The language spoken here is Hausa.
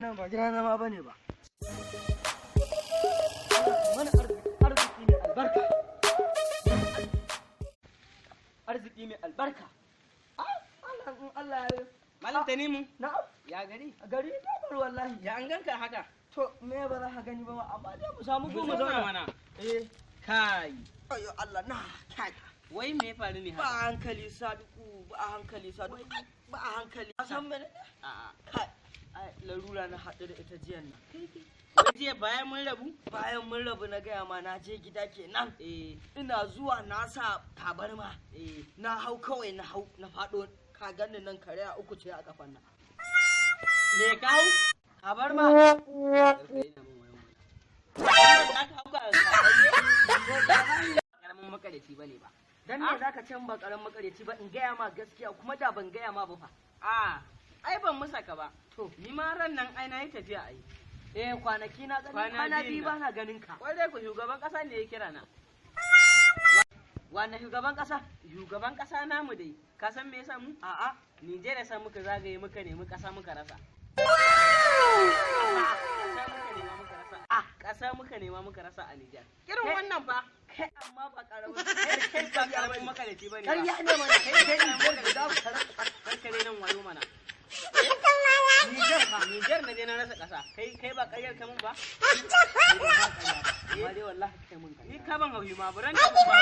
Nan ba gida zama bane ba. Mana arziki ne albarka. Arziki mai albarka. Allah ya Malam Tanimu. Na'am. Ya gari? Gari na bar wallahi. Ya an ganka haka? To me ba za ka gani ba amma dai mu samu Mu goma zauna zauna. mana. Eh. Kai. Ayo Allah na kai. Wai me ya faru ne Ba haka? hankali Sadiku, ba hankali Sadiku. Ba hankali. A san mene? A'a. Kai. Ai larura na haɗu da ita jiyan nan. Wai jiya bayan mun rabu? Bayan mun rabu na gaya ma na je gida kenan. Eh. Ina zuwa na sa tabarma. Eh. Na hau kawai na faɗo ka ganni nan kare a uku ce a kafan nan. Me ka hau? Tabarma. Karamin makareci bane ba. Dan ne zaka can ba karan makareci ba in gaya ma gaskiya kuma da ban gaya ma ba fa. Ai ban musa ka ba. To, ni ma ran nan ai na yi tafiya ai. Eh kwanaki na gani Kwana kwana biyun biyu ba na ganin ka. Kwarai ku shugaban kasa ne ya kira na. Wanne shugaban kasa? Shugaban kasa namu dai. Ka san me yasa mu? A'a. Nijar ya sa muka zagaye muka nemi kasa muka rasa. Kasa muka nema muka rasa a Nijar. Irin wannan fa. Kai amma ba karamin Kai ba karamin makareci bane ba. ƙarya ne mana kai kai ne da za ku Karkare nan wayo mana. Nijar fa. Nijar na je na rasa kasa. Kai ba ƙaryar kamun ba? Amma dai wallahi kai mun Ni ka ban hauyi ma buran da ba.